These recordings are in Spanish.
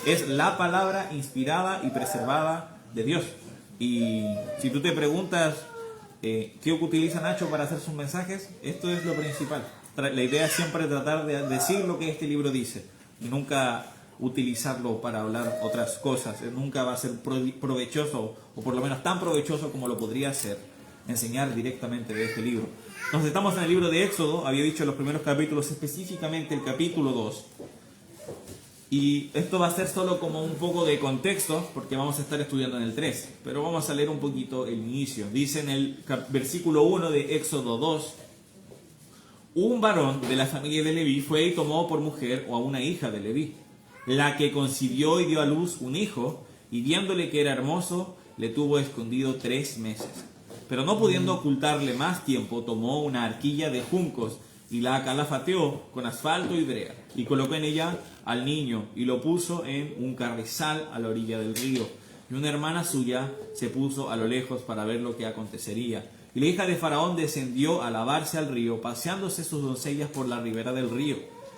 Es la palabra inspirada y preservada de Dios. Y si tú te preguntas qué utiliza Nacho para hacer sus mensajes, esto es lo principal. La idea es siempre tratar de decir lo que este libro dice y nunca utilizarlo para hablar otras cosas. Nunca va a ser provechoso, o por lo menos tan provechoso como lo podría ser enseñar directamente de este libro. Entonces estamos en el libro de Éxodo, había dicho en los primeros capítulos, específicamente el capítulo 2. Y esto va a ser solo como un poco de contexto, porque vamos a estar estudiando en el 3. Pero vamos a leer un poquito el inicio. Dice en el versículo 1 de Éxodo 2: un varón de la familia de Leví fue y tomó por mujer a una hija de Leví, la que concibió y dio a luz un hijo, y viéndole que era hermoso, le tuvo escondido 3 meses. Pero no pudiendo ocultarle más tiempo, tomó una arquilla de juncos y la calafateó con asfalto y brea, y colocó en ella al niño y lo puso en un carrizal a la orilla del río. Y una hermana suya se puso a lo lejos para ver lo que acontecería. Y la hija de Faraón descendió a lavarse al río, paseándose sus doncellas por la ribera del río.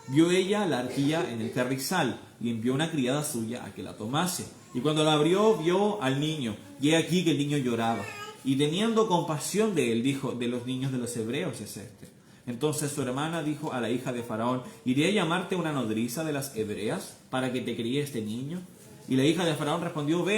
Vio ella la arquilla en el carrizal y envió una criada suya a que la tomase. Y cuando la abrió, vio al niño, y he aquí que el niño lloraba. Y teniendo compasión de él, dijo: de los niños de los hebreos es este. Entonces su hermana dijo a la hija de Faraón: ¿iré a llamarte una nodriza de las hebreas para que te críe este niño? Y la hija de Faraón respondió: ve.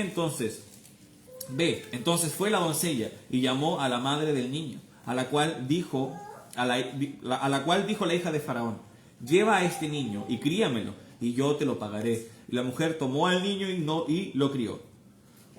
Entonces fue la doncella y llamó a la madre del niño, a la cual dijo la hija de Faraón: lleva a este niño y críamelo, y yo te lo pagaré. Y la mujer tomó al niño y lo crió.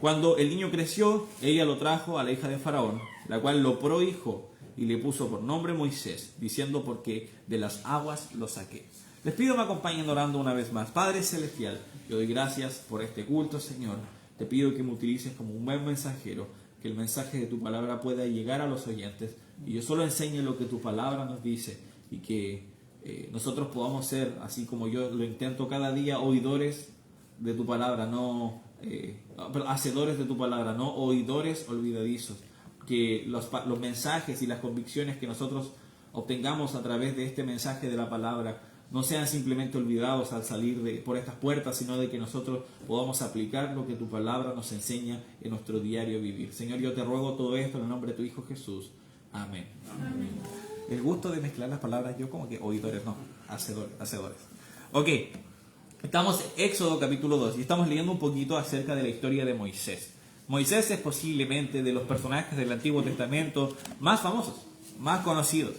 Cuando el niño creció, ella lo trajo a la hija de Faraón, la cual lo prohijó y le puso por nombre Moisés, diciendo: porque de las aguas lo saqué. Les pido me acompañen orando una vez más. Padre Celestial, te doy gracias por este culto, Señor. Te pido que me utilices como un buen mensajero, que el mensaje de tu palabra pueda llegar a los oyentes, y yo solo enseñe lo que tu palabra nos dice, y que nosotros podamos ser, así como yo lo intento cada día, oidores de tu palabra, no hacedores de tu palabra, no oidores olvidadizos. Que los mensajes y las convicciones que nosotros obtengamos a través de este mensaje de la palabra no sean simplemente olvidados al salir por estas puertas, sino de que nosotros podamos aplicar lo que tu palabra nos enseña en nuestro diario vivir. Señor, yo te ruego todo esto en el nombre de tu Hijo Jesús. Amén. Amén. El gusto de mezclar las palabras, yo como que oidores, no, hacedores. Ok, estamos en Éxodo capítulo 2 y estamos leyendo un poquito acerca de la historia de Moisés. Moisés es posiblemente de los personajes del Antiguo Testamento más famosos, más conocidos.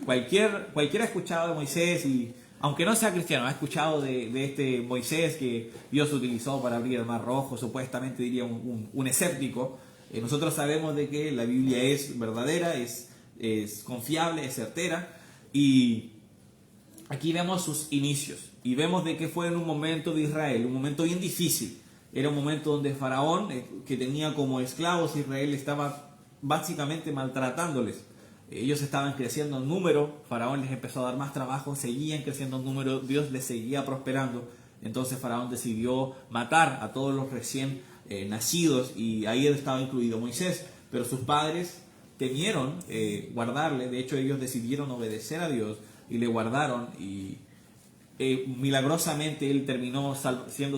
Cualquiera ha escuchado de Moisés, y aunque no sea cristiano, ha escuchado de este Moisés que Dios utilizó para abrir el Mar Rojo, supuestamente diría un escéptico. Nosotros sabemos de que la Biblia es verdadera, es confiable, es certera, y aquí vemos sus inicios y vemos de que fue en un momento de Israel, un momento bien difícil. Era un momento donde Faraón, que tenía como esclavos Israel, estaba básicamente maltratándoles. Ellos estaban creciendo en número, Faraón les empezó a dar más trabajo, seguían creciendo en número, Dios les seguía prosperando. Entonces Faraón decidió matar a todos los recién nacidos, y ahí estaba incluido Moisés. Pero sus padres temieron guardarle, de hecho ellos decidieron obedecer a Dios y le guardaron, y milagrosamente él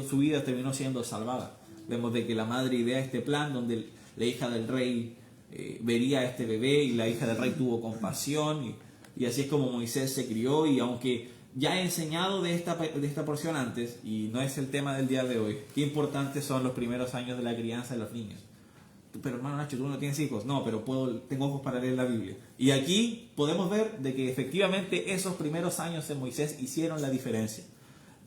su vida terminó siendo salvada. Vemos de que la madre idea este plan donde la hija del rey vería a este bebé, y la hija del rey tuvo compasión, y así es como Moisés se crió. Y aunque ya he enseñado de esta porción antes, y no es el tema del día de hoy, qué importantes son los primeros años de la crianza de los niños. Pero hermano Nacho, tú no tienes hijos. No, pero tengo ojos para leer la Biblia. Y aquí podemos ver de que efectivamente esos primeros años en Moisés hicieron la diferencia.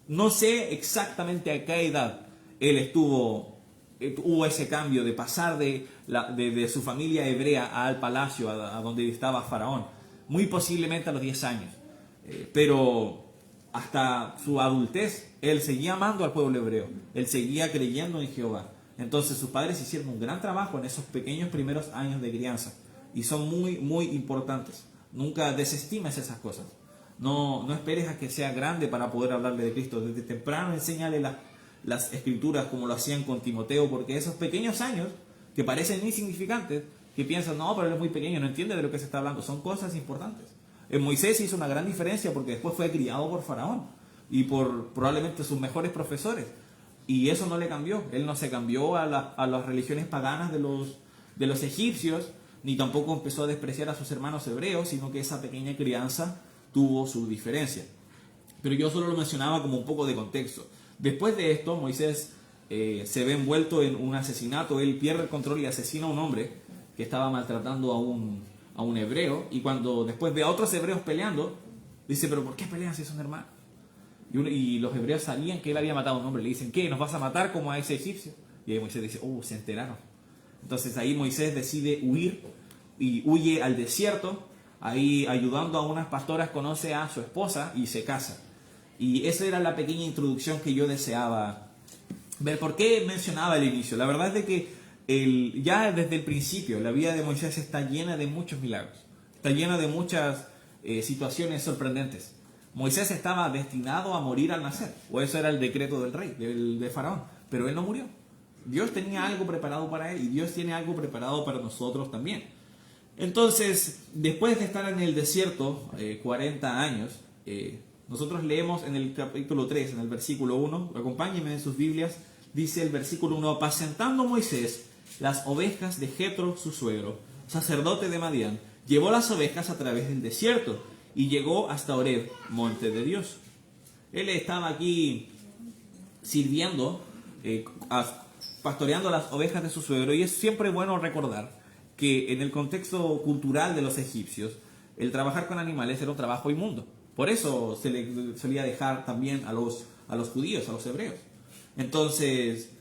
No sé exactamente a qué edad él hubo ese cambio de pasar de su familia hebrea al palacio, a donde estaba Faraón. Muy posiblemente a los 10 años. Pero hasta su adultez, él seguía amando al pueblo hebreo. Él seguía creyendo en Jehová. Entonces sus padres hicieron un gran trabajo en esos pequeños primeros años de crianza, y son muy, muy importantes. Nunca desestimes esas cosas. No esperes a que sea grande para poder hablarle de Cristo. Desde temprano enséñale las escrituras, como lo hacían con Timoteo, porque esos pequeños años que parecen insignificantes, que piensan: no, pero él es muy pequeño, no entiende de lo que se está hablando, son cosas importantes. En Moisés hizo una gran diferencia porque después fue criado por Faraón y por probablemente sus mejores profesores. Y eso no le cambió. Él no se cambió a las religiones paganas de los egipcios, ni tampoco empezó a despreciar a sus hermanos hebreos, sino que esa pequeña crianza tuvo su diferencia. Pero yo solo lo mencionaba como un poco de contexto. Después de esto, Moisés se ve envuelto en un asesinato. Él pierde el control y asesina a un hombre que estaba maltratando a un hebreo. Y cuando después ve a otros hebreos peleando, dice, pero ¿por qué pelean si son hermanos? Y los hebreos sabían que él había matado a un hombre. Le dicen, ¿qué? ¿Nos vas a matar como a ese egipcio? Y ahí Moisés dice, se enteraron. Entonces ahí Moisés decide huir y huye al desierto. Ahí, ayudando a unas pastoras, conoce a su esposa y se casa. Y esa era la pequeña introducción que yo deseaba ver. ¿Por qué mencionaba el inicio? La verdad es de que ya desde el principio la vida de Moisés está llena de muchos milagros. Está llena de muchas situaciones sorprendentes. Moisés estaba destinado a morir al nacer, o eso era el decreto del rey, de Faraón, pero él no murió. Dios tenía algo preparado para él y Dios tiene algo preparado para nosotros también. Entonces, después de estar en el desierto 40 años, nosotros leemos en el capítulo 3, en el versículo 1, acompáñenme en sus Biblias, dice el versículo 1, apacentando Moisés las ovejas de Jetro, su suegro, sacerdote de Madián, llevó las ovejas a través del desierto y llegó hasta Horeb, monte de Dios. Él estaba aquí sirviendo, pastoreando las ovejas de su suegro, y es siempre bueno recordar que en el contexto cultural de los egipcios, el trabajar con animales era un trabajo inmundo. Por eso se le solía dejar también a los judíos, a los hebreos. Entonces,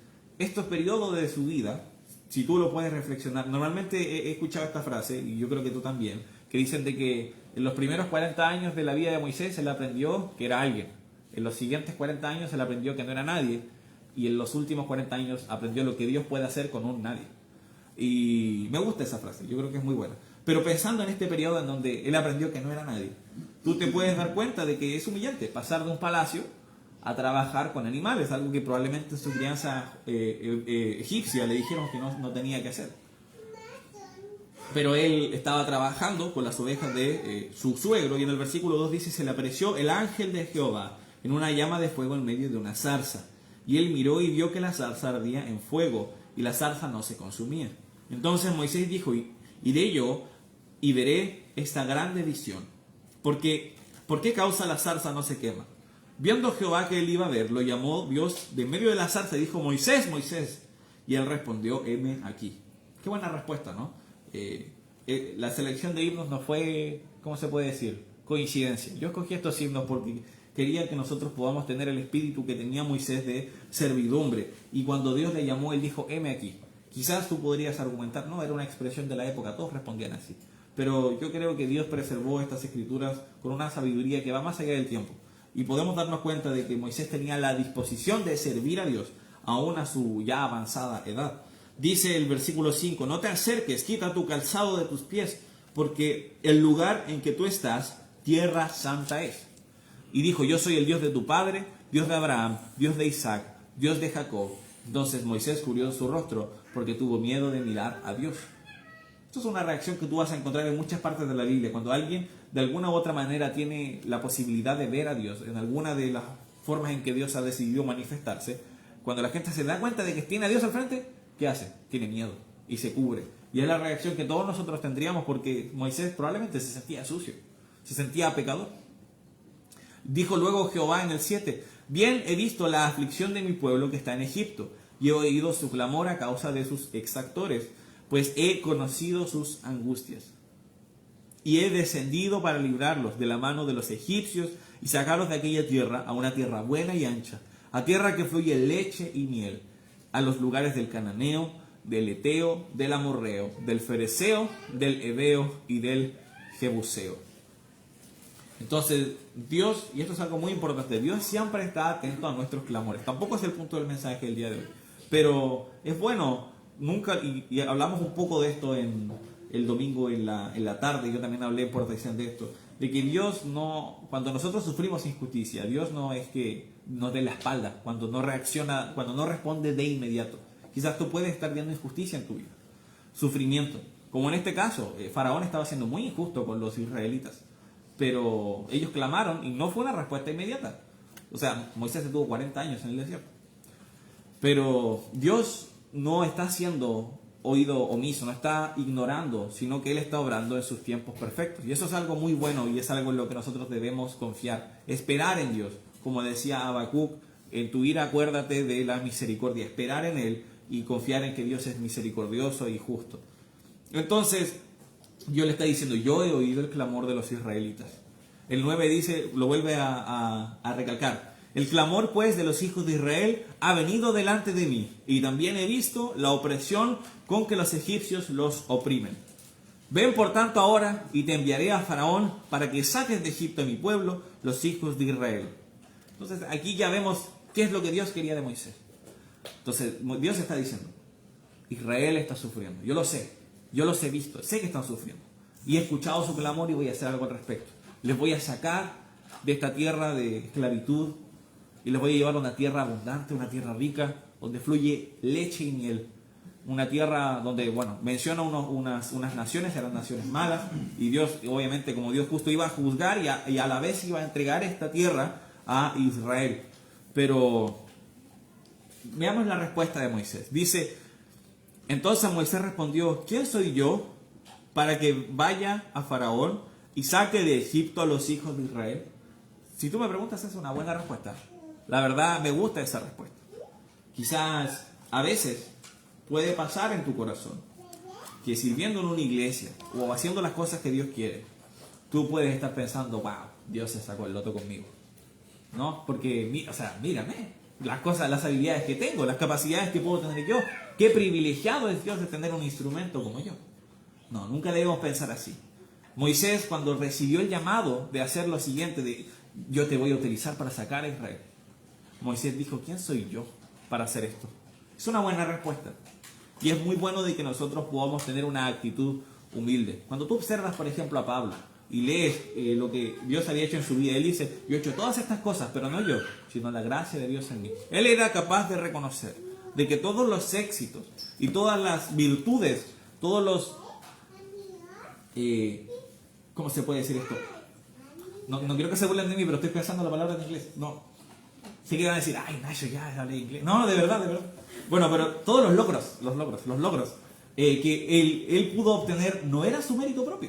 estos periodos de su vida, si tú lo puedes reflexionar, normalmente he escuchado esta frase, y yo creo que tú también, que dicen de que en los primeros 40 años de la vida de Moisés se le aprendió que era alguien. En los siguientes 40 años se le aprendió que no era nadie. Y en los últimos 40 años aprendió lo que Dios puede hacer con un nadie. Y me gusta esa frase, yo creo que es muy buena. Pero pensando en este periodo en donde él aprendió que no era nadie, tú te puedes dar cuenta de que es humillante pasar de un palacio a trabajar con animales, algo que probablemente en su crianza egipcia le dijeron que no tenía que hacer. Pero él estaba trabajando con las ovejas de su suegro, y en el versículo 2 dice, se le apareció el ángel de Jehová en una llama de fuego en medio de una zarza. Y él miró y vio que la zarza ardía en fuego, y la zarza no se consumía. Entonces Moisés dijo, iré yo y veré esta grande visión. ¿Por qué causa la zarza no se quema? Viendo Jehová que él iba a ver, lo llamó Dios de medio de la zarza y dijo, Moisés, Moisés. Y él respondió, heme aquí. Qué buena respuesta, ¿no? La selección de himnos no fue, ¿cómo se puede decir? Coincidencia. Yo escogí estos himnos porque quería que nosotros podamos tener el espíritu que tenía Moisés de servidumbre. Y cuando Dios le llamó, él dijo, heme aquí. Quizás tú podrías argumentar, no, era una expresión de la época, todos respondían así. Pero yo creo que Dios preservó estas escrituras con una sabiduría que va más allá del tiempo. Y podemos darnos cuenta de que Moisés tenía la disposición de servir a Dios, aún a su ya avanzada edad. Dice el versículo 5, no te acerques, quita tu calzado de tus pies, porque el lugar en que tú estás, tierra santa es. Y dijo, yo soy el Dios de tu padre, Dios de Abraham, Dios de Isaac, Dios de Jacob. Entonces Moisés cubrió su rostro porque tuvo miedo de mirar a Dios. Esto es una reacción que tú vas a encontrar en muchas partes de la Biblia. Cuando alguien de alguna u otra manera tiene la posibilidad de ver a Dios, en alguna de las formas en que Dios ha decidido manifestarse, cuando la gente se da cuenta de que tiene a Dios al frente, ¿qué hace? Tiene miedo y se cubre. Y es la reacción que todos nosotros tendríamos, porque Moisés probablemente se sentía sucio, se sentía pecador. Dijo luego Jehová en el 7, bien he visto la aflicción de mi pueblo que está en Egipto, y he oído su clamor a causa de sus exactores, pues he conocido sus angustias. Y he descendido para librarlos de la mano de los egipcios y sacarlos de aquella tierra a una tierra buena y ancha, a tierra que fluye leche y miel, a los lugares del cananeo, del eteo, del amorreo, del fereceo, del heveo y del jebuseo. Entonces, Dios, y esto es algo muy importante, Dios siempre está atento a nuestros clamores. Tampoco es el punto del mensaje del día de hoy, pero es bueno, nunca, y hablamos un poco de esto en el domingo en la tarde, yo también hablé por atención de esto, de que Dios no, cuando nosotros sufrimos injusticia, Dios no es que nos dé la espalda, cuando no reacciona, cuando no responde de inmediato. Quizás tú puedes estar viendo injusticia en tu vida, sufrimiento, como en este caso, Faraón estaba siendo muy injusto con los israelitas, pero ellos clamaron y no fue una respuesta inmediata. O sea, Moisés estuvo 40 años en el desierto. Pero Dios no está siendo oído omiso, no está ignorando, sino que Él está obrando en sus tiempos perfectos. Y eso es algo muy bueno y es algo en lo que nosotros debemos confiar. Esperar en Dios, como decía Habacuc, en tu ira acuérdate de la misericordia. Esperar en Él y confiar en que Dios es misericordioso y justo. Entonces, Dios le está diciendo, yo he oído el clamor de los israelitas. El 9 dice, lo vuelve a recalcar. El clamor pues de los hijos de Israel ha venido delante de mí, y también he visto la opresión con que los egipcios los oprimen. Ven por tanto ahora, y te enviaré a Faraón para que saques de Egipto a mi pueblo, los hijos de Israel. Entonces aquí ya vemos qué es lo que Dios quería de Moisés. Entonces Dios está diciendo, Israel está sufriendo, yo los he visto, sé que están sufriendo, y he escuchado su clamor y voy a hacer algo al respecto. Les voy a sacar de esta tierra de esclavitud y les voy a llevar a una tierra abundante, una tierra rica, donde fluye leche y miel. Una tierra donde, bueno, menciona unas naciones, eran naciones malas, y Dios, obviamente, como Dios justo, iba a juzgar y a la vez iba a entregar esta tierra a Israel. Pero veamos la respuesta de Moisés. Dice, entonces Moisés respondió, ¿quién soy yo para que vaya a Faraón y saque de Egipto a los hijos de Israel? Si tú me preguntas, es una buena respuesta. La verdad, me gusta esa respuesta. Quizás a veces puede pasar en tu corazón que sirviendo en una iglesia o haciendo las cosas que Dios quiere, tú puedes estar pensando, wow, Dios se sacó el loto conmigo. ¿No? Porque, mírame, las cosas, las habilidades que tengo, las capacidades que puedo tener yo. Qué privilegiado es Dios de tener un instrumento como yo. No, nunca debemos pensar así. Moisés, cuando recibió el llamado de hacer lo siguiente, de yo te voy a utilizar para sacar a Israel, Moisés dijo, ¿quién soy yo para hacer esto? Es una buena respuesta. Y es muy bueno de que nosotros podamos tener una actitud humilde. Cuando tú observas, por ejemplo, a Pablo y lees lo que Dios había hecho en su vida, él dice, yo he hecho todas estas cosas, pero no yo, sino la gracia de Dios en mí. Él era capaz de reconocer de que todos los éxitos y todas las virtudes, todos los... ¿cómo se puede decir esto? No quiero que se burlen de mí, pero estoy pensando la palabra en inglés. No. Sí que van a decir, ay, Nacho, ya hablé inglés. No, de verdad. Bueno, pero todos los logros que él pudo obtener no era su mérito propio,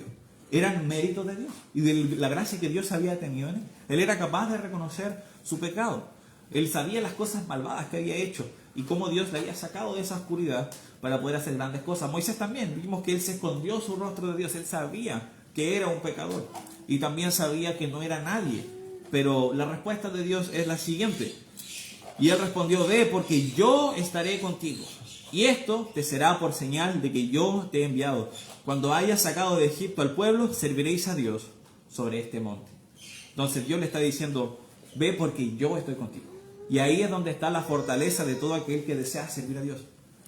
eran méritos de Dios y de la gracia que Dios había tenido en él. Él era capaz de reconocer su pecado. Él sabía las cosas malvadas que había hecho y cómo Dios le había sacado de esa oscuridad para poder hacer grandes cosas. Moisés también, vimos que él se escondió su rostro de Dios. Él sabía que era un pecador y también sabía que no era nadie. Pero la respuesta de Dios es la siguiente. Y él respondió, ve, porque yo estaré contigo. Y esto te será por señal de que yo te he enviado. Cuando hayas sacado de Egipto al pueblo, serviréis a Dios sobre este monte. Entonces Dios le está diciendo, ve porque yo estoy contigo. Y ahí es donde está la fortaleza de todo aquel que desea servir a Dios.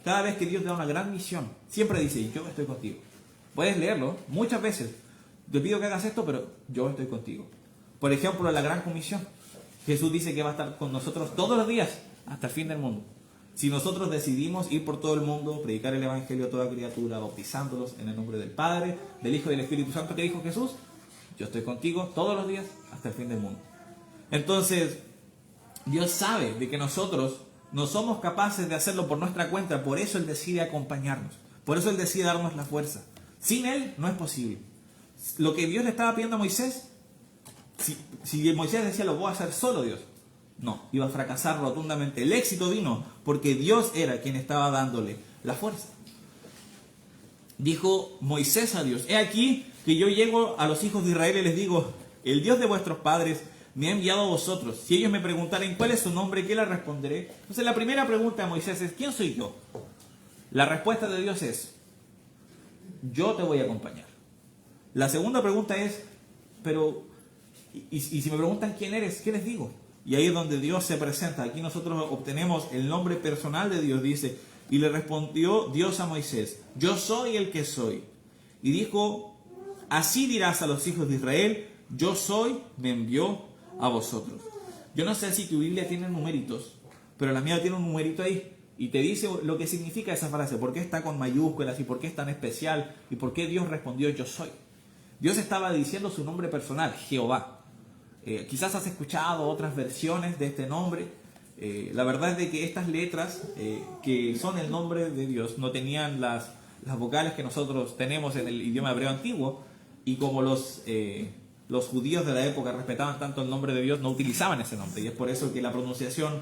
Cada vez que Dios te da una gran misión, siempre dice, yo estoy contigo. Puedes leerlo muchas veces. Te pido que hagas esto, pero yo estoy contigo. Por ejemplo, la gran comisión. Jesús dice que va a estar con nosotros todos los días hasta el fin del mundo. Si nosotros decidimos ir por todo el mundo, predicar el Evangelio a toda criatura, bautizándolos en el nombre del Padre, del Hijo y del Espíritu Santo, que dijo Jesús, yo estoy contigo todos los días hasta el fin del mundo. Entonces, Dios sabe de que nosotros no somos capaces de hacerlo por nuestra cuenta, por eso Él decide acompañarnos, por eso Él decide darnos la fuerza. Sin Él no es posible. Lo que Dios le estaba pidiendo a Moisés, si Moisés decía lo voy a hacer solo, Dios, no, iba a fracasar rotundamente. El éxito vino porque Dios era quien estaba dándole la fuerza. Dijo Moisés a Dios, he aquí que yo llego a los hijos de Israel y les digo, el Dios de vuestros padres me ha enviado a vosotros. Si ellos me preguntaren cuál es su nombre, ¿qué les responderé? Entonces la primera pregunta de Moisés es, ¿quién soy yo? La respuesta de Dios es, yo te voy a acompañar. La segunda pregunta es, pero, y si me preguntan quién eres, ¿qué les digo? Y ahí es donde Dios se presenta. Aquí nosotros obtenemos el nombre personal de Dios. Dice, y le respondió Dios a Moisés, yo soy el que soy. Y dijo, así dirás a los hijos de Israel, yo soy, me envió a vosotros. Yo no sé si tu Biblia tiene numeritos, pero la mía tiene un numerito ahí. Y te dice lo que significa esa frase, por qué está con mayúsculas y por qué es tan especial y por qué Dios respondió yo soy. Dios estaba diciendo su nombre personal, Jehová. Quizás has escuchado otras versiones de este nombre, La verdad es de que estas letras, que son el nombre de Dios, no tenían las vocales que nosotros tenemos en el idioma hebreo antiguo, y como los judíos de la época respetaban tanto el nombre de Dios, no utilizaban ese nombre, y es por eso que la pronunciación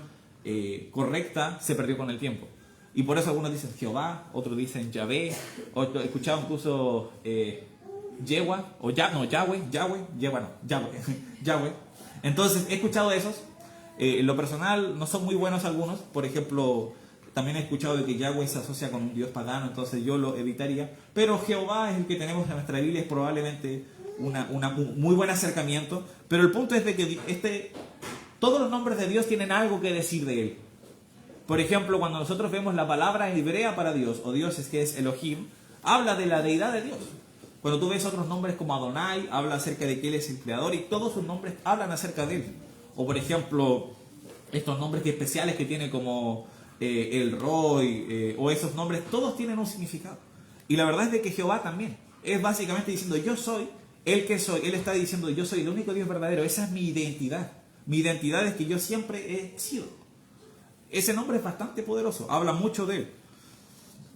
correcta se perdió con el tiempo. Y por eso algunos dicen Jehová, otros dicen Yahvé, otros escuchaba incluso Yahweh, o Yahweh. Entonces he escuchado esos. En lo personal no son muy buenos algunos. Por ejemplo, también he escuchado de que Yahweh se asocia con un dios pagano, entonces yo lo evitaría. Pero Jehová es el que tenemos en nuestra Biblia, es probablemente un muy buen acercamiento. Pero el punto es de que todos los nombres de Dios tienen algo que decir de él. Por ejemplo, cuando nosotros vemos la palabra hebrea para Dios, o Dios es que es Elohim, habla de la deidad de Dios. Cuando tú ves otros nombres como Adonai, habla acerca de que Él es el creador, y todos sus nombres hablan acerca de Él. O por ejemplo, estos nombres especiales que tiene como El Roy, o esos nombres, todos tienen un significado. Y la verdad es de que Jehová también es básicamente diciendo yo soy el que soy. Él está diciendo yo soy el único Dios verdadero. Esa es mi identidad. Mi identidad es que yo siempre he sido. Ese nombre es bastante poderoso, habla mucho de él.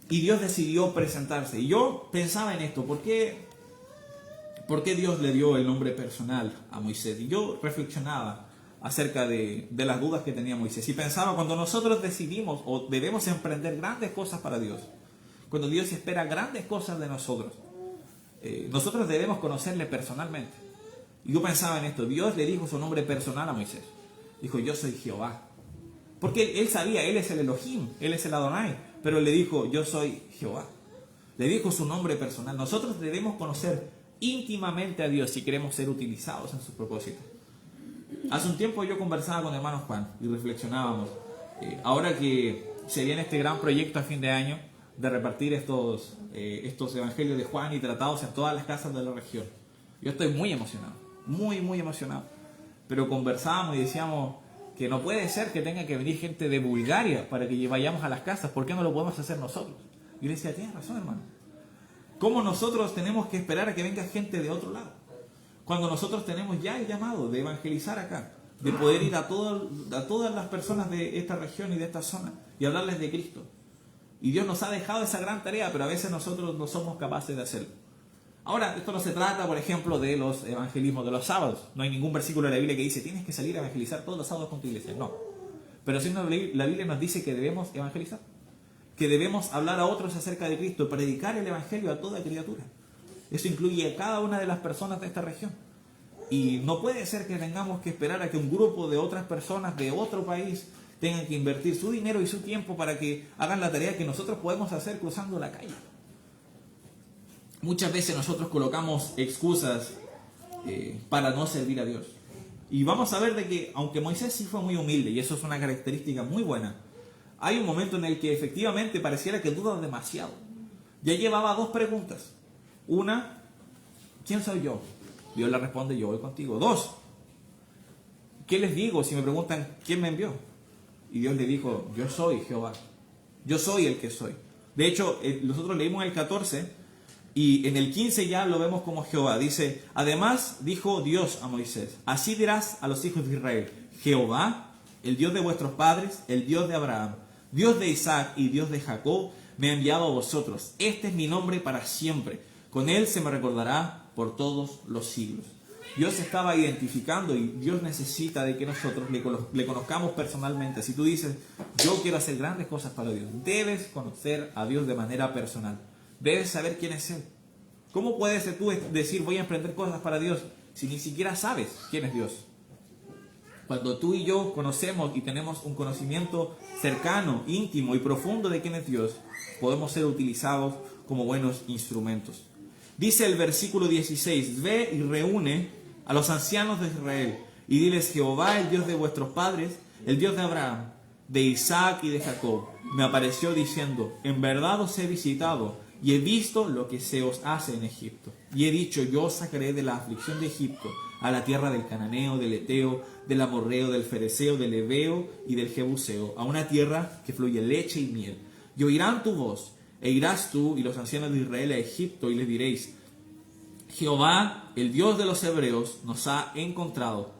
Y Dios decidió presentarse. Y yo pensaba en esto, ¿por qué Dios le dio el nombre personal a Moisés? Y yo reflexionaba acerca de las dudas que tenía Moisés. Y pensaba, cuando nosotros decidimos o debemos emprender grandes cosas para Dios, cuando Dios espera grandes cosas de nosotros, nosotros debemos conocerle personalmente. Y yo pensaba en esto, Dios le dijo su nombre personal a Moisés. Dijo, yo soy Jehová. Porque él sabía, él es el Elohim, él es el Adonai, pero le dijo, yo soy Jehová. Le dijo su nombre personal. Nosotros debemos conocer íntimamente a Dios si queremos ser utilizados en sus propósitos. Hace un tiempo yo conversaba con hermano Juan y reflexionábamos, ahora que se viene este gran proyecto a fin de año de repartir estos evangelios de Juan y tratados en todas las casas de la región. Yo estoy muy emocionado, muy emocionado. Pero conversábamos y decíamos que no puede ser que tenga que venir gente de Bulgaria para que vayamos a las casas. ¿Por qué no lo podemos hacer nosotros? Y yo le decía, tienes razón, hermano. ¿Cómo nosotros tenemos que esperar a que venga gente de otro lado? Cuando nosotros tenemos ya el llamado de evangelizar acá, de poder ir a todas las personas de esta región y de esta zona y hablarles de Cristo. Y Dios nos ha dejado esa gran tarea, pero a veces nosotros no somos capaces de hacerlo. Ahora, esto no se trata, por ejemplo, de los evangelismos de los sábados. No hay ningún versículo de la Biblia que dice tienes que salir a evangelizar todos los sábados con tu iglesia. No. Pero sí la Biblia nos dice que debemos evangelizar. Que debemos hablar a otros acerca de Cristo, predicar el evangelio a toda criatura. Eso incluye a cada una de las personas de esta región. Y no puede ser que tengamos que esperar a que un grupo de otras personas de otro país tengan que invertir su dinero y su tiempo para que hagan la tarea que nosotros podemos hacer cruzando la calle. Muchas veces nosotros colocamos excusas para no servir a Dios. Y vamos a ver de que, aunque Moisés sí fue muy humilde, y eso es una característica muy buena, hay un momento en el que efectivamente pareciera que duda demasiado. Ya llevaba 2 preguntas. Una, ¿quién soy yo? Dios le responde, yo voy contigo. 2, ¿qué les digo si me preguntan quién me envió? Y Dios le dijo, yo soy Jehová. Yo soy el que soy. De hecho, nosotros leímos el 14... y en el 15 ya lo vemos como Jehová. Dice, además dijo Dios a Moisés, así dirás a los hijos de Israel, Jehová, el Dios de vuestros padres, el Dios de Abraham, Dios de Isaac y Dios de Jacob, me ha enviado a vosotros. Este es mi nombre para siempre. Con él se me recordará por todos los siglos. Dios estaba identificando y Dios necesita de que nosotros le conozcamos personalmente. Si tú dices, yo quiero hacer grandes cosas para Dios, debes conocer a Dios de manera personal. Debes saber quién es Él. ¿Cómo puedes tú decir voy a emprender cosas para Dios si ni siquiera sabes quién es Dios? Cuando tú y yo conocemos y tenemos un conocimiento cercano, íntimo y profundo de quién es Dios, podemos ser utilizados como buenos instrumentos. Dice el versículo 16, ve y reúne a los ancianos de Israel y diles, Jehová, el Dios de vuestros padres, el Dios de Abraham, de Isaac y de Jacob, me apareció diciendo, en verdad os he visitado y he visto lo que se os hace en Egipto. Y he dicho, yo os sacaré de la aflicción de Egipto a la tierra del Cananeo, del Eteo, del Amorreo, del Fereceo, del Heveo y del Jebuseo, a una tierra que fluye leche y miel. Y oirán tu voz, e irás tú y los ancianos de Israel a Egipto, y les diréis, Jehová, el Dios de los hebreos, nos ha encontrado.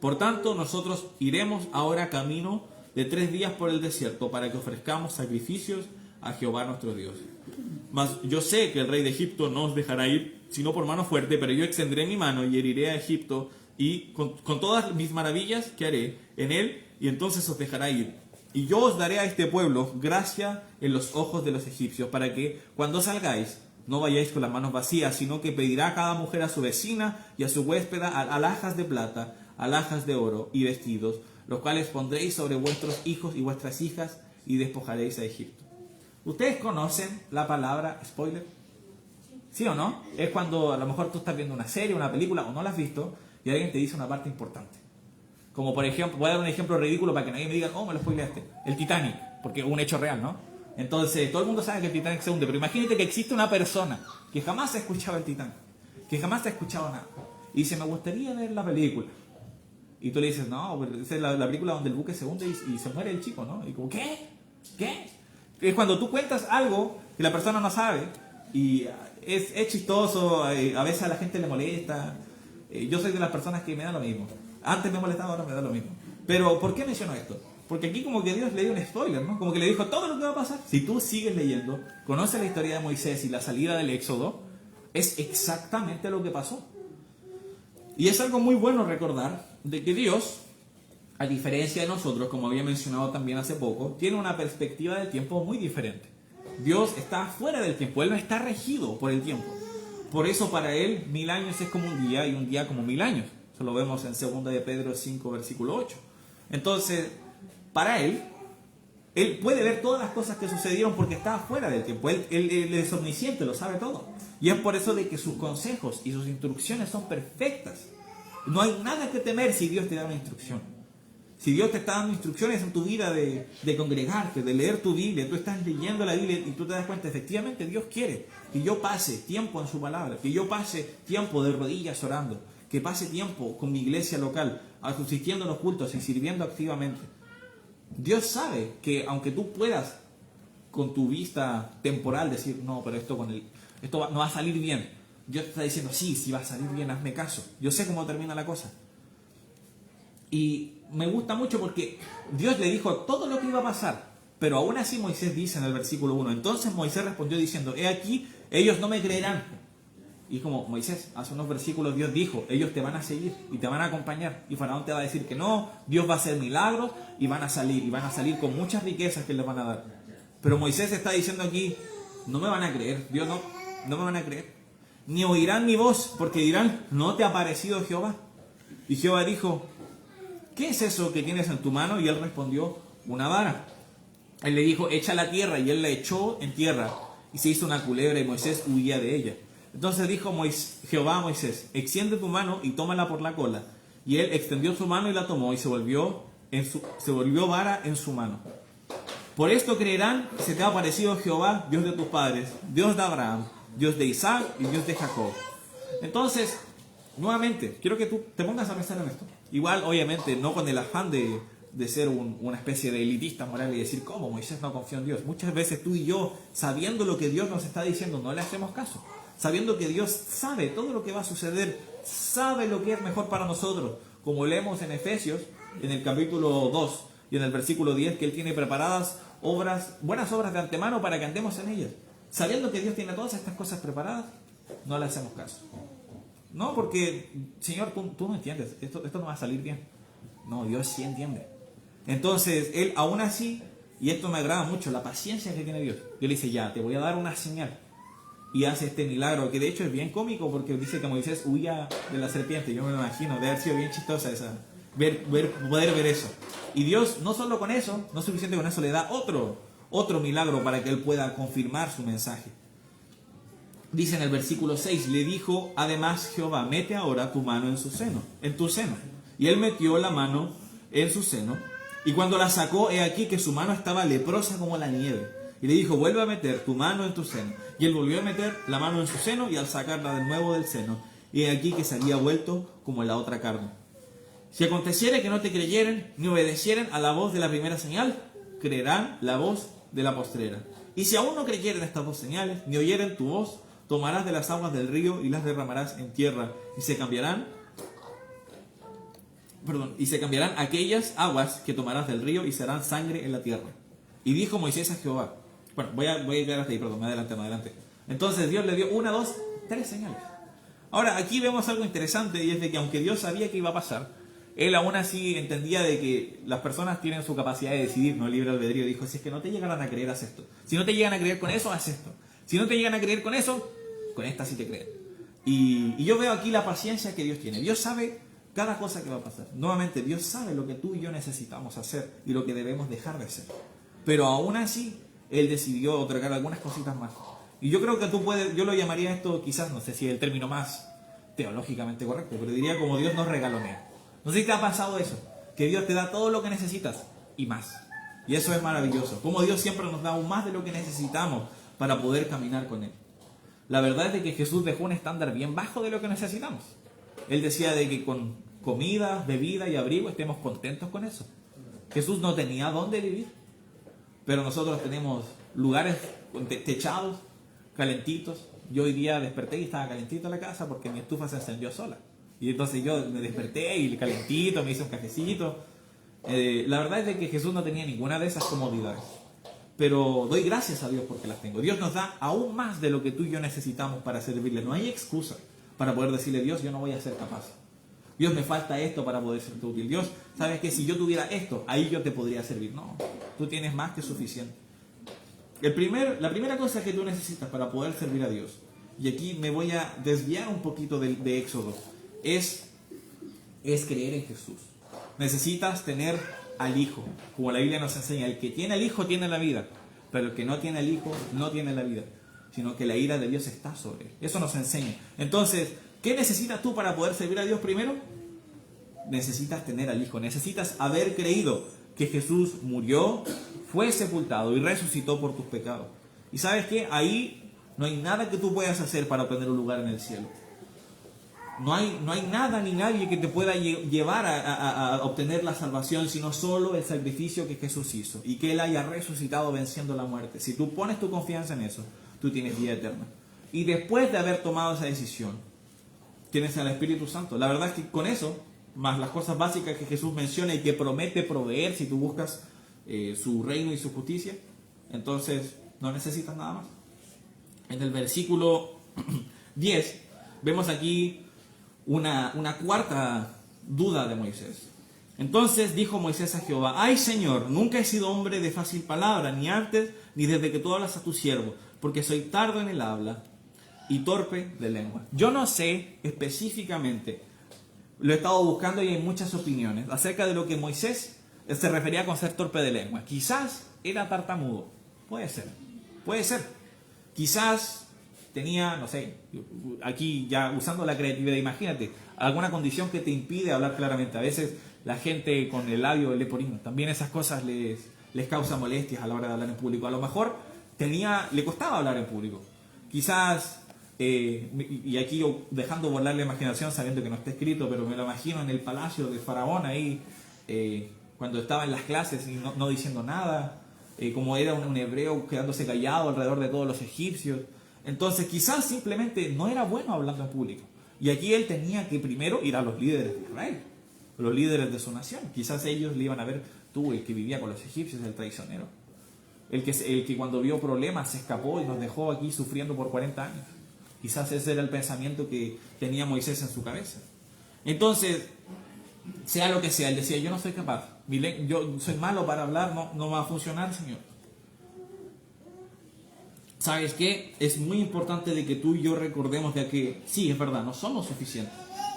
Por tanto, nosotros iremos ahora camino de 3 días por el desierto para que ofrezcamos sacrificios a Jehová nuestro Dios. Mas yo sé que el rey de Egipto no os dejará ir, sino por mano fuerte, pero yo extenderé mi mano y heriré a Egipto y con todas mis maravillas que haré en él, y entonces os dejará ir. Y yo os daré a este pueblo gracia en los ojos de los egipcios, para que cuando salgáis no vayáis con las manos vacías, sino que pedirá cada mujer a su vecina y a su huéspeda alhajas de plata, alhajas de oro y vestidos, los cuales pondréis sobre vuestros hijos y vuestras hijas y despojaréis a Egipto. ¿Ustedes conocen la palabra spoiler? ¿Sí o no? Es cuando a lo mejor tú estás viendo una serie, una película o no la has visto y alguien te dice una parte importante. Como por ejemplo, voy a dar un ejemplo ridículo para que nadie me diga, oh, me lo spoileaste. El Titanic, porque es un hecho real, ¿no? Entonces, todo el mundo sabe que el Titanic se hunde, pero imagínate que existe una persona que jamás ha escuchado el Titanic, que jamás ha escuchado nada, y dice, me gustaría ver la película. Y tú le dices, no, pero esa es la película donde el buque se hunde y se muere el chico, ¿no? Y como, ¿qué? ¿Qué? Es cuando tú cuentas algo que la persona no sabe, y es chistoso, a veces a la gente le molesta. Yo soy de las personas que me da lo mismo. Antes me molestaba, ahora me da lo mismo. Pero, ¿por qué menciono esto? Porque aquí como que Dios le dio un spoiler, ¿no? Como que le dijo todo lo que va a pasar. Si tú sigues leyendo, conoces la historia de Moisés y la salida del Éxodo, es exactamente lo que pasó. Y es algo muy bueno recordar de que Dios, a diferencia de nosotros, como había mencionado también hace poco, tiene una perspectiva del tiempo muy diferente. Dios está fuera del tiempo, Él no está regido por el tiempo. Por eso para Él 1000 años es como un día y un día como 1000 años. Eso lo vemos en 2 de Pedro 5, versículo 8. Entonces, para Él puede ver todas las cosas que sucedieron porque está fuera del tiempo. Él es omnisciente, lo sabe todo. Y es por eso de que sus consejos y sus instrucciones son perfectas. No hay nada que temer si Dios te da una instrucción. Si Dios te está dando instrucciones en tu vida de congregarte, de leer tu Biblia, tú estás leyendo la Biblia y tú te das cuenta, efectivamente Dios quiere que yo pase tiempo en su palabra, que yo pase tiempo de rodillas orando, que pase tiempo con mi iglesia local, asistiendo a los cultos y sirviendo activamente. Dios sabe que aunque tú puedas con tu vista temporal decir, no, pero esto no va a salir bien, Dios te está diciendo, sí va a salir bien, hazme caso, yo sé cómo termina la cosa. Y me gusta mucho porque Dios le dijo todo lo que iba a pasar, pero aún así Moisés dice en el versículo 1, entonces Moisés respondió diciendo, he aquí, ellos no me creerán. Y como Moisés, hace unos versículos Dios dijo, ellos te van a seguir y te van a acompañar. Y Faraón te va a decir que no, Dios va a hacer milagros y van a salir con muchas riquezas que les van a dar. Pero Moisés está diciendo aquí, no me van a creer, Dios no me van a creer. Ni oirán mi voz, porque dirán, ¿no te ha parecido Jehová? Y Jehová dijo, ¿qué es eso que tienes en tu mano? Y él respondió, una vara. Él le dijo, echa la tierra, y él la echó en tierra, y se hizo una culebra, y Moisés huía de ella. Entonces dijo Jehová a Moisés, extiende tu mano y tómala por la cola. Y él extendió su mano y la tomó, y se volvió vara en su mano. Por esto creerán que se te ha aparecido Jehová, Dios de tus padres, Dios de Abraham, Dios de Isaac y Dios de Jacob. Entonces, nuevamente, quiero que tú te pongas a pensar en esto. Igual, obviamente, no con el afán de ser una especie de elitista moral y decir, ¿cómo Moisés no confió en Dios? Muchas veces tú y yo, sabiendo lo que Dios nos está diciendo, no le hacemos caso. Sabiendo que Dios sabe todo lo que va a suceder, sabe lo que es mejor para nosotros. Como leemos en Efesios, en el capítulo 2 y en el versículo 10, que Él tiene preparadas buenas obras de antemano para que andemos en ellas. Sabiendo que Dios tiene todas estas cosas preparadas, no le hacemos caso. No, porque, Señor, tú no entiendes, esto no va a salir bien. No, Dios sí entiende. Entonces, Él aún así, y esto me agrada mucho, la paciencia que tiene Dios. Él dice, ya, te voy a dar una señal. Y hace este milagro, que de hecho es bien cómico, porque dice que Moisés huía de la serpiente. Yo me lo imagino, debe haber sido bien chistosa poder ver eso. Y Dios, no solo con eso, no es suficiente con eso, le da otro milagro para que Él pueda confirmar su mensaje. Dice en el versículo 6, le dijo además Jehová, mete ahora tu mano en tu seno. Y él metió la mano en su seno, y cuando la sacó, he aquí que su mano estaba leprosa como la nieve. Y le dijo, vuelve a meter tu mano en tu seno. Y él volvió a meter la mano en su seno, y al sacarla de nuevo del seno, y he aquí que se había vuelto como la otra carne. Si aconteciere que no te creyeren, ni obedecieren a la voz de la primera señal, creerán la voz de la postrera. Y si aún no creyeren estas dos señales, ni oyeren tu voz, tomarás de las aguas del río y las derramarás en tierra, y se cambiarán y se cambiarán aquellas aguas que tomarás del río y serán sangre en la tierra. Y dijo Moisés a Jehová. Bueno, voy a llegar hasta ahí, perdón, más adelante. Entonces Dios le dio 1, 2, 3 señales. Ahora, aquí vemos algo interesante, y es de que aunque Dios sabía que iba a pasar, Él aún así entendía de que las personas tienen su capacidad de decidir, no libre albedrío. Dijo, si es que no te llegaran a creer, haz esto. Si no te llegan a creer con eso, haz esto. Si no te llegan a creer con eso, con esta sí te creen. Y yo veo aquí la paciencia que Dios tiene. Dios sabe cada cosa que va a pasar. Nuevamente, Dios sabe lo que tú y yo necesitamos hacer y lo que debemos dejar de hacer. Pero aún así, Él decidió otorgar algunas cositas más. Y yo creo que yo lo llamaría esto, quizás, no sé si es el término más teológicamente correcto, pero diría como Dios nos regalonea. No sé si te ha pasado eso, que Dios te da todo lo que necesitas y más. Y eso es maravilloso. Como Dios siempre nos da aún más de lo que necesitamos para poder caminar con Él. La verdad es de que Jesús dejó un estándar bien bajo de lo que necesitamos. Él decía de que con comida, bebida y abrigo estemos contentos con eso. Jesús no tenía dónde vivir, pero nosotros tenemos lugares techados, calentitos. Yo hoy día desperté y estaba calentito la casa porque mi estufa se encendió sola. Y entonces yo me desperté y calentito, me hice un cafecito. La verdad es de que Jesús no tenía ninguna de esas comodidades. Pero doy gracias a Dios porque las tengo. Dios nos da aún más de lo que tú y yo necesitamos para servirle. No hay excusa para poder decirle, Dios, yo no voy a ser capaz. Dios, me falta esto para poder serte útil. Dios, sabes que si yo tuviera esto, ahí yo te podría servir. No, tú tienes más que suficiente. La primera cosa que tú necesitas para poder servir a Dios, y aquí me voy a desviar un poquito de Éxodo, es creer en Jesús. Necesitas tener al Hijo, como la Biblia nos enseña. El que tiene al Hijo tiene la vida, pero el que no tiene al Hijo no tiene la vida, sino que la ira de Dios está sobre él. Eso nos enseña. Entonces, ¿qué necesitas tú para poder servir a Dios primero? Necesitas tener al Hijo, necesitas haber creído que Jesús murió, fue sepultado y resucitó por tus pecados. Y ¿sabes qué? Ahí no hay nada que tú puedas hacer para obtener un lugar en el cielo. No hay nada ni nadie que te pueda llevar a obtener la salvación, sino solo el sacrificio que Jesús hizo y que Él haya resucitado venciendo la muerte. Si tú pones tu confianza en eso, tú tienes vida eterna. Y después de haber tomado esa decisión, tienes al Espíritu Santo. La verdad es que con eso, más las cosas básicas que Jesús menciona y que promete proveer si tú buscas su reino y su justicia, entonces no necesitas nada más. En el versículo 10 vemos aquí una cuarta duda de Moisés. Entonces dijo Moisés a Jehová, ay Señor, nunca he sido hombre de fácil palabra, ni antes ni desde que tú hablas a tu siervo, porque soy tardo en el habla y torpe de lengua. Yo no sé específicamente, lo he estado buscando y hay muchas opiniones acerca de lo que Moisés se refería con ser torpe de lengua. Quizás era tartamudo, puede ser. Quizás tenía, no sé, aquí ya usando la creatividad, imagínate, alguna condición que te impide hablar claramente. A veces la gente con el labio, el leporismo, también esas cosas les causa molestias a la hora de hablar en público. A lo mejor le costaba hablar en público. Quizás, y aquí yo dejando volar la imaginación, sabiendo que no está escrito, pero me lo imagino en el palacio de Faraón ahí, cuando estaba en las clases y no diciendo nada, como era un hebreo quedándose callado alrededor de todos los egipcios. Entonces quizás simplemente no era bueno hablando en público. Y aquí él tenía que primero ir a los líderes de Israel, los líderes de su nación. Quizás ellos le iban a ver, tú, el que vivía con los egipcios, el traicionero. El que cuando vio problemas se escapó y nos dejó aquí sufriendo por 40 años. Quizás ese era el pensamiento que tenía Moisés en su cabeza. Entonces, sea lo que sea, él decía, yo no soy capaz. Yo soy malo para hablar, no va a funcionar, Señor. ¿Sabes qué? Es muy importante de que tú y yo recordemos de que, sí, es verdad, no somos suficientes.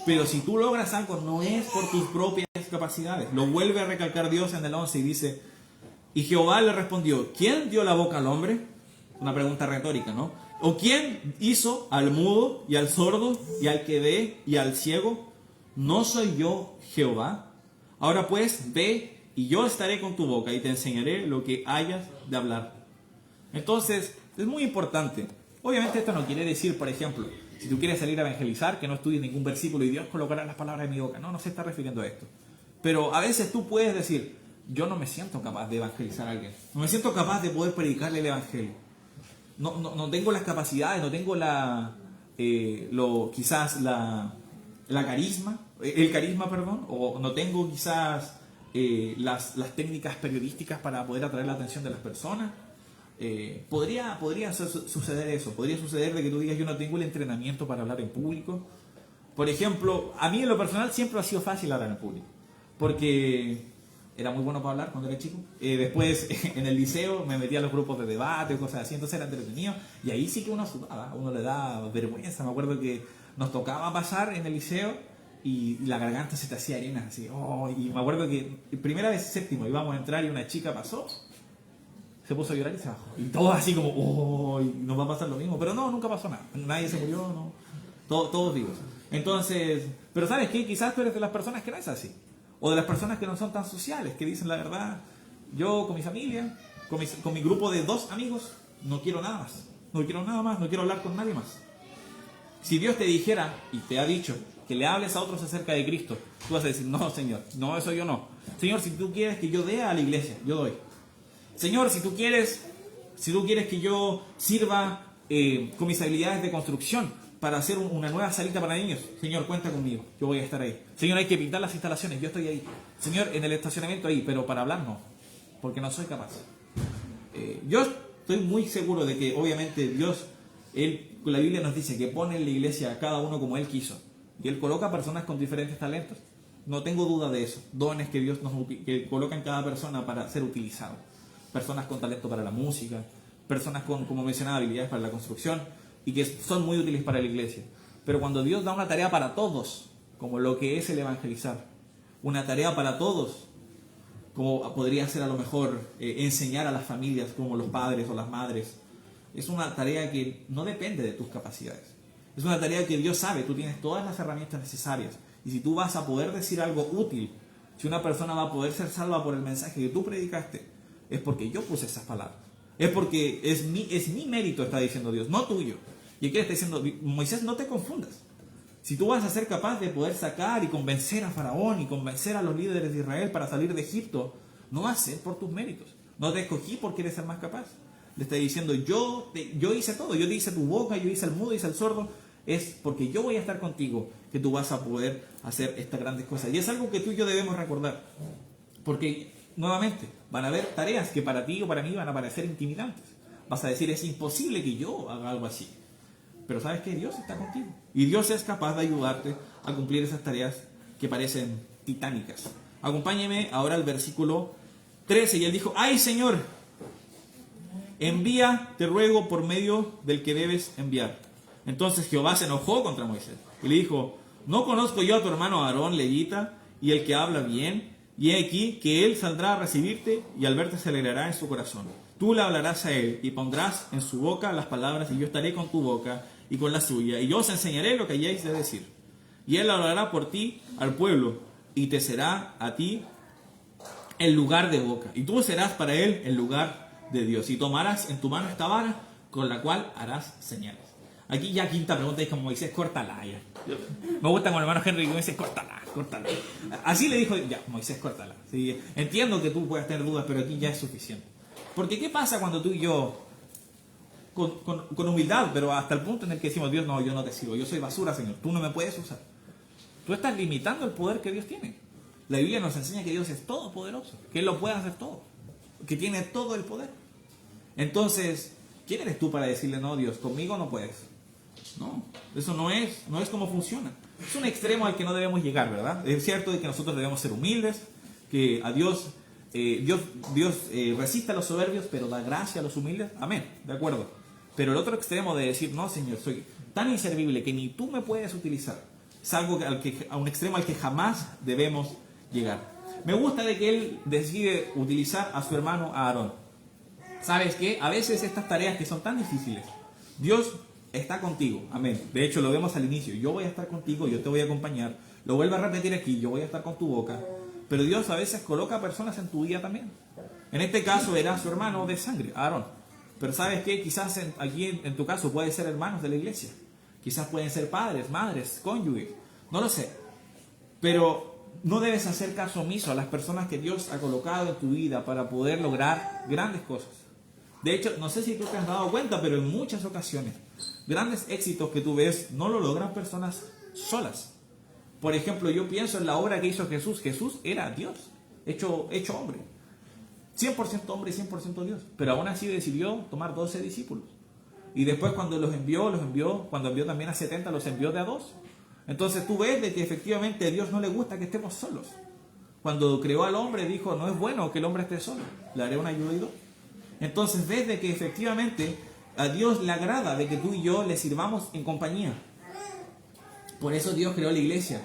Pero si tú logras algo, no es por tus propias capacidades. Lo vuelve a recalcar Dios en el 11 y dice, y Jehová le respondió, ¿quién dio la boca al hombre? Una pregunta retórica, ¿no? ¿O quién hizo al mudo y al sordo y al que ve y al ciego? ¿No soy yo Jehová? Ahora pues, ve y yo estaré con tu boca y te enseñaré lo que hayas de hablar. Entonces, es muy importante. Obviamente esto no quiere decir, por ejemplo, si tú quieres salir a evangelizar, que no estudies ningún versículo y Dios colocará las palabras en mi boca. No se está refiriendo a esto. Pero a veces tú puedes decir, yo no me siento capaz de evangelizar a alguien. No me siento capaz de poder predicarle el evangelio. No tengo las capacidades, no tengo quizás la carisma el carisma, perdón, o no tengo quizás las técnicas periodísticas para poder atraer la atención de las personas. Podría suceder eso, podría suceder de que tú digas yo no tengo el entrenamiento para hablar en público. Por ejemplo, a mí en lo personal siempre ha sido fácil hablar en público, porque era muy bueno para hablar cuando era chico. Después en el liceo me metía a los grupos de debate o cosas así, entonces era entretenido, y ahí sí que uno sudaba, uno le da vergüenza. Me acuerdo que nos tocaba pasar en el liceo y la garganta se te hacía arena así. Y me acuerdo que primera vez séptimo íbamos a entrar y una chica pasó, se puso a llorar y se bajó. Y todos así como, nos va a pasar lo mismo. Pero no, nunca pasó nada. Nadie se murió, no. Todos vivos. Entonces, pero ¿sabes qué? Quizás tú eres de las personas que no es así. O de las personas que no son tan sociales, que dicen la verdad. Yo con mi familia, con mi grupo de 2 amigos, no quiero nada más. No quiero nada más, no quiero hablar con nadie más. Si Dios te dijera y te ha dicho que le hables a otros acerca de Cristo, tú vas a decir, no, Señor, no, eso yo no. Señor, si tú quieres que yo dé a la iglesia, yo doy. Señor, si tú quieres que yo sirva con mis habilidades de construcción para hacer una nueva salita para niños, Señor, cuenta conmigo, yo voy a estar ahí. Señor, hay que pintar las instalaciones, yo estoy ahí. Señor, en el estacionamiento ahí, pero para hablar no, porque no soy capaz. Yo estoy muy seguro de que obviamente Dios, la Biblia nos dice que pone en la iglesia a cada uno como Él quiso. Y Él coloca personas con diferentes talentos. No tengo duda de eso. Dones que Dios que coloca en cada persona para ser utilizado. Personas con talento para la música, personas con, como mencionaba, habilidades para la construcción y que son muy útiles para la iglesia. Pero cuando Dios da una tarea para todos, como lo que es el evangelizar, una tarea para todos, como podría ser a lo mejor enseñar a las familias como los padres o las madres, es una tarea que no depende de tus capacidades. Es una tarea que Dios sabe, tú tienes todas las herramientas necesarias. Y si tú vas a poder decir algo útil, si una persona va a poder ser salva por el mensaje que tú predicaste, es porque yo puse esas palabras. Es porque es mi mérito, está diciendo Dios, no tuyo. Y aquí está diciendo, Moisés, no te confundas. Si tú vas a ser capaz de poder sacar y convencer a Faraón y convencer a los líderes de Israel para salir de Egipto, no va a ser por tus méritos. No te escogí porque eres el más capaz. Le está diciendo, yo hice todo, yo te hice tu boca, yo hice el mudo, hice el sordo. Es porque yo voy a estar contigo que tú vas a poder hacer estas grandes cosas. Y es algo que tú y yo debemos recordar. Porque, nuevamente, van a haber tareas que para ti o para mí van a parecer intimidantes. Vas a decir, es imposible que yo haga algo así. Pero sabes que Dios está contigo. Y Dios es capaz de ayudarte a cumplir esas tareas que parecen titánicas. Acompáñeme ahora al versículo 13. Y él dijo, ¡ay, Señor! Envía, te ruego, por medio del que debes enviar. Entonces Jehová se enojó contra Moisés y le dijo, ¿no conozco yo a tu hermano Aarón, levita, y el que habla bien? Y he aquí que él saldrá a recibirte y al verte se alegrará en su corazón. Tú le hablarás a él y pondrás en su boca las palabras y yo estaré con tu boca y con la suya y yo os enseñaré lo que hayáis de decir. Y él hablará por ti al pueblo y te será a ti el lugar de boca. Y tú serás para él el lugar de Dios. Y tomarás en tu mano esta vara con la cual harás señales. Aquí ya quinta pregunta es como Moisés, córtala ya. Me gusta con el hermano Henry que me dice, córtala. Así le dijo, ya, Moisés, córtala. ¿Sí? Entiendo que tú puedas tener dudas, pero aquí ya es suficiente. Porque ¿qué pasa cuando tú y yo, con humildad, pero hasta el punto en el que decimos, Dios, no, yo no te sirvo, yo soy basura, Señor, tú no me puedes usar? Tú estás limitando el poder que Dios tiene. La Biblia nos enseña que Dios es todopoderoso, que Él lo puede hacer todo, que tiene todo el poder. Entonces, ¿quién eres tú para decirle, no, Dios, conmigo no puedes? No, eso no es como funciona. Es un extremo al que no debemos llegar, ¿verdad? Es cierto de que nosotros debemos ser humildes, que a Dios resiste a los soberbios, pero da gracia a los humildes. Amén, de acuerdo. Pero el otro extremo de decir, no, Señor, soy tan inservible que ni tú me puedes utilizar, es algo a un extremo al que jamás debemos llegar. Me gusta de que él decide utilizar a su hermano Aarón. ¿Sabes qué? A veces estas tareas que son tan difíciles, Dios está contigo, amén. De hecho, lo vemos al inicio. Yo voy a estar contigo, yo te voy a acompañar. Lo vuelvo a repetir aquí, yo voy a estar con tu boca. Pero Dios a veces coloca personas en tu vida también. En este caso era su hermano de sangre, Aarón. Pero ¿sabes qué? Quizás aquí en tu caso puede ser hermanos de la iglesia. Quizás pueden ser padres, madres, cónyuges. No lo sé. Pero no debes hacer caso omiso a las personas que Dios ha colocado en tu vida para poder lograr grandes cosas. De hecho, no sé si tú te has dado cuenta, pero en muchas ocasiones, grandes éxitos que tú ves no lo logran personas solas. Por ejemplo, yo pienso en la obra que hizo Jesús. Jesús era Dios, hecho hombre. 100% hombre y 100% Dios. Pero aún así decidió tomar 12 discípulos. Y después cuando los envió, cuando envió también a 70, los envió de a 2. Entonces tú ves de que efectivamente a Dios no le gusta que estemos solos. Cuando creó al hombre dijo, no es bueno que el hombre esté solo, le haré un ayudador. Entonces ves de que efectivamente a Dios le agrada de que tú y yo le sirvamos en compañía. Por eso Dios creó la iglesia.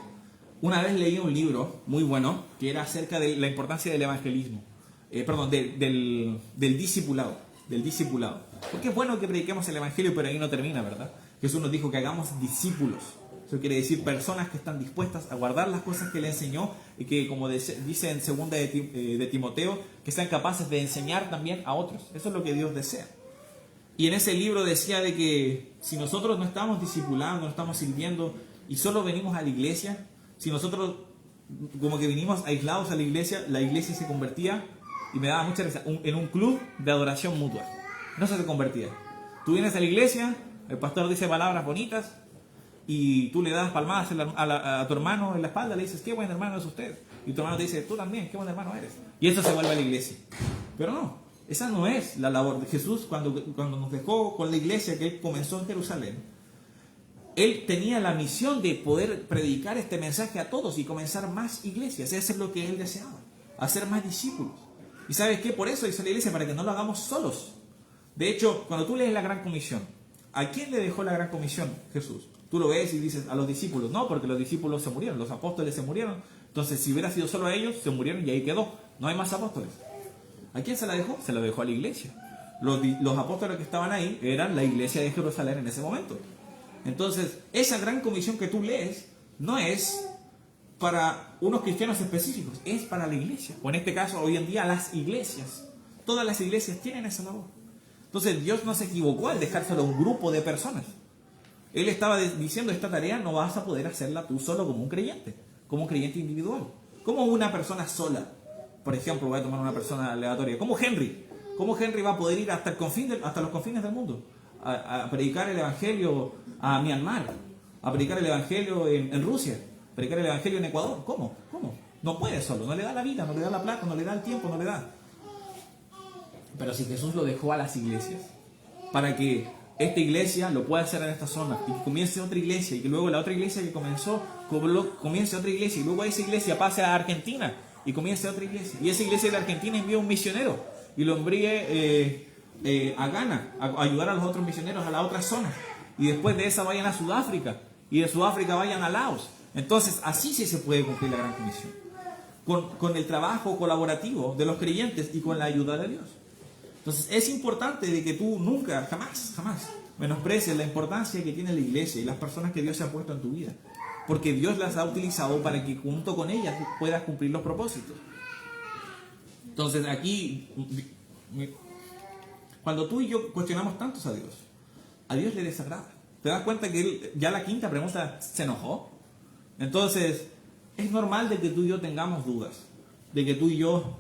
Una vez leí un libro muy bueno que era acerca de la importancia del evangelismo. Del discipulado. Porque es bueno que prediquemos el evangelio, pero ahí no termina, ¿verdad? Jesús nos dijo que hagamos discípulos. Eso quiere decir personas que están dispuestas a guardar las cosas que le enseñó y que, como dice en 2 de Timoteo, que sean capaces de enseñar también a otros. Eso es lo que Dios desea. Y en ese libro decía de que si nosotros no estamos discipulando, no estamos sirviendo y solo venimos a la iglesia, si nosotros como que vinimos aislados a la iglesia se convertía, y me daba mucha risa, en un club de adoración mutua. No se convertía. Tú vienes a la iglesia, el pastor dice palabras bonitas, y tú le das palmadas a tu hermano en la espalda, le dices, qué buen hermano es usted. Y tu hermano te dice, tú también, qué buen hermano eres. Y eso se vuelve a la iglesia. Pero no, esa no es la labor de Jesús cuando nos dejó con la iglesia que Él comenzó en Jerusalén. Él tenía la misión de poder predicar este mensaje a todos y comenzar más iglesias. Eso es lo que Él deseaba, hacer más discípulos. ¿Y sabes qué? Por eso hizo la iglesia, para que no lo hagamos solos. De hecho, cuando tú lees la Gran Comisión, ¿a quién le dejó la Gran Comisión Jesús? Tú lo ves y dices, a los discípulos. No, porque los discípulos se murieron, los apóstoles se murieron. Entonces, si hubiera sido solo a ellos, se murieron y ahí quedó. No hay más apóstoles. ¿A quién se la dejó? Se la dejó a la iglesia. Los apóstoles que estaban ahí eran la iglesia de Jerusalén en ese momento. Entonces, esa Gran Comisión que tú lees no es para unos cristianos específicos, es para la iglesia. O en este caso, hoy en día, las iglesias. Todas las iglesias tienen esa labor. Entonces, Dios no se equivocó al dejárselo a un grupo de personas. Él estaba diciendo, esta tarea no vas a poder hacerla tú solo como un creyente individual. Como una persona sola. Por ejemplo, voy a tomar una persona aleatoria. Como Henry. ¿Cómo Henry va a poder ir hasta los confines del mundo? A predicar el evangelio a Myanmar. A predicar el evangelio en Rusia. A predicar el evangelio en Ecuador. ¿Cómo? No puede solo. No le da la vida, no le da la plata, no le da el tiempo, no le da. Pero si Jesús lo dejó a las iglesias, para que esta iglesia lo pueda hacer en esta zona, y que comience otra iglesia, y que luego la otra iglesia que comenzó, comience otra iglesia, y luego esa iglesia pase a Argentina, y comience otra iglesia, y esa iglesia de Argentina envía un misionero, y lo envíe a Ghana, a ayudar a los otros misioneros a la otra zona, y después de esa vayan a Sudáfrica, y de Sudáfrica vayan a Laos. Entonces así sí se puede cumplir la gran comisión, con el trabajo colaborativo de los creyentes y con la ayuda de Dios. Entonces es importante de que tú nunca, jamás menosprecies la importancia que tiene la iglesia y las personas que Dios se ha puesto en tu vida, porque Dios las ha utilizado para que junto con ellas tú puedas cumplir los propósitos. Entonces aquí, cuando tú y yo cuestionamos tantos a Dios le desagrada. ¿Te das cuenta que él, ya la quinta pregunta, se enojó? Entonces es normal de que tú y yo tengamos dudas, de que tú y yo,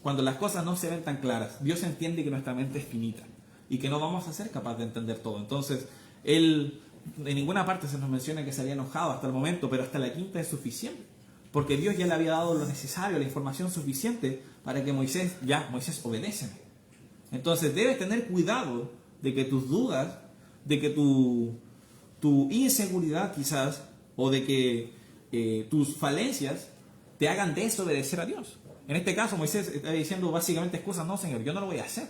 cuando las cosas no se ven tan claras, Dios entiende que nuestra mente es finita y que no vamos a ser capaces de entender todo. Entonces, Él, en ninguna parte se nos menciona que se había enojado hasta el momento, pero hasta la quinta es suficiente, porque Dios ya le había dado lo necesario, la información suficiente para que Moisés obedece. Entonces, debes tener cuidado de que tus dudas, de que tu inseguridad quizás, o de que tus falencias te hagan desobedecer a Dios. En este caso, Moisés está diciendo básicamente excusas, no, Señor, yo no lo voy a hacer.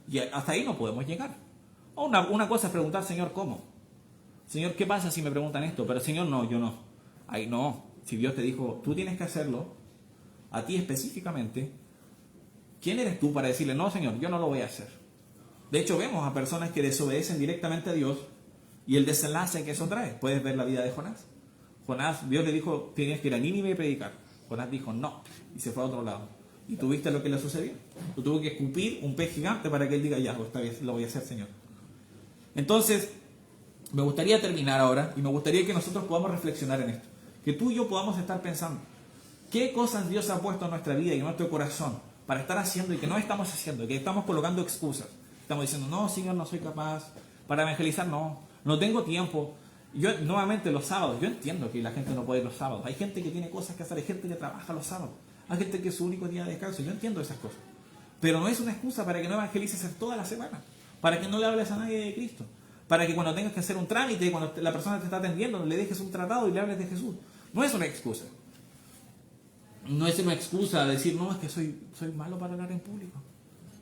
Y hasta ahí no podemos llegar. O una cosa es preguntar, Señor, ¿cómo? Señor, ¿qué pasa si me preguntan esto? Pero Señor, no, yo no. Ahí no. Si Dios te dijo, tú tienes que hacerlo, a ti específicamente, ¿quién eres tú para decirle, no, Señor, yo no lo voy a hacer? De hecho, vemos a personas que desobedecen directamente a Dios y el desenlace que eso trae. Puedes ver la vida de Jonás. Jonás, Dios le dijo, tienes que ir a Nínive y predicar. Jonás dijo no, y se fue a otro lado. ¿Y tú viste lo que le sucedió? Tú tuvo que escupir un pez gigante para que él diga, ya, esta vez lo voy a hacer, Señor. Entonces, me gustaría terminar ahora, y me gustaría que nosotros podamos reflexionar en esto. Que tú y yo podamos estar pensando, ¿qué cosas Dios ha puesto en nuestra vida y en nuestro corazón para estar haciendo y que no estamos haciendo? Que estamos colocando excusas. Estamos diciendo, no, Señor, no soy capaz. Para evangelizar, no tengo tiempo. Yo, nuevamente, los sábados, yo entiendo que la gente no puede ir los sábados. Hay gente que tiene cosas que hacer, hay gente que trabaja los sábados. Hay gente que es su único día de descanso. Yo entiendo esas cosas. Pero no es una excusa para que no evangelices toda la semana. Para que no le hables a nadie de Cristo. Para que cuando tengas que hacer un trámite, cuando la persona te está atendiendo, le dejes un tratado y le hables de Jesús. No es una excusa. No es una excusa decir, no, es que soy malo para hablar en público.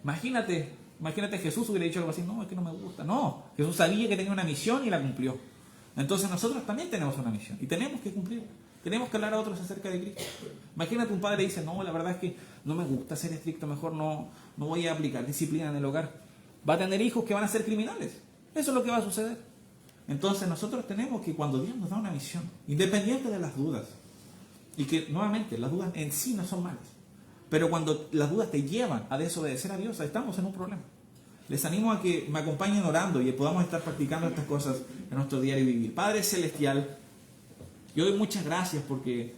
Imagínate Jesús hubiera dicho algo así, no, es que no me gusta. No, Jesús sabía que tenía una misión y la cumplió. Entonces nosotros también tenemos una misión y tenemos que cumplirla. Tenemos que hablar a otros acerca de Cristo. Imagínate un padre dice, no, la verdad es que no me gusta ser estricto, mejor no voy a aplicar disciplina en el hogar. Va a tener hijos que van a ser criminales. Eso es lo que va a suceder. Entonces nosotros tenemos que, cuando Dios nos da una misión, independiente de las dudas, y que nuevamente las dudas en sí no son malas, pero cuando las dudas te llevan a desobedecer a Dios, estamos en un problema. Les animo a que me acompañen orando y podamos estar practicando estas cosas en nuestro diario vivir. Padre Celestial, yo doy muchas gracias porque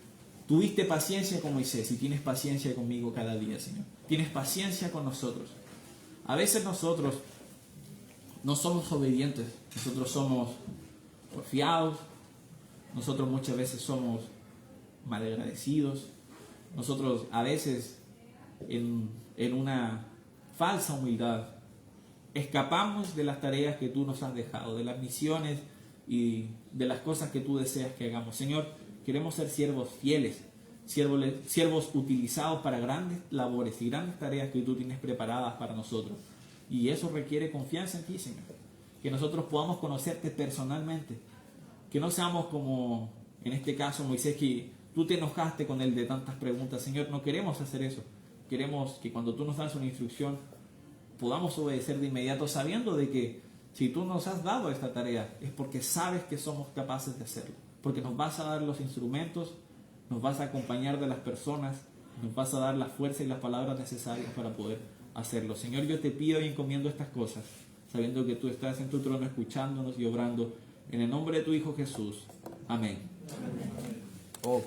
tuviste paciencia con Moisés y tienes paciencia conmigo cada día, Señor. Tienes paciencia con nosotros. A veces nosotros no somos obedientes, nosotros somos porfiados, nosotros muchas veces somos malagradecidos, nosotros a veces en una falsa humildad escapamos de las tareas que tú nos has dejado, de las misiones y de las cosas que tú deseas que hagamos. Señor, queremos ser siervos fieles, siervos utilizados para grandes labores y grandes tareas que tú tienes preparadas para nosotros. Y eso requiere confianza en ti, Señor. Que nosotros podamos conocerte personalmente. Que no seamos como, en este caso, Moisés, que tú te enojaste con él de tantas preguntas. Señor, no queremos hacer eso. Queremos que cuando tú nos das una instrucción, podamos obedecer de inmediato, sabiendo de que si tú nos has dado esta tarea, es porque sabes que somos capaces de hacerlo. Porque nos vas a dar los instrumentos, nos vas a acompañar de las personas, nos vas a dar la fuerza y las palabras necesarias para poder hacerlo. Señor, yo te pido y encomiendo estas cosas, sabiendo que tú estás en tu trono escuchándonos y obrando. En el nombre de tu Hijo Jesús. Amén.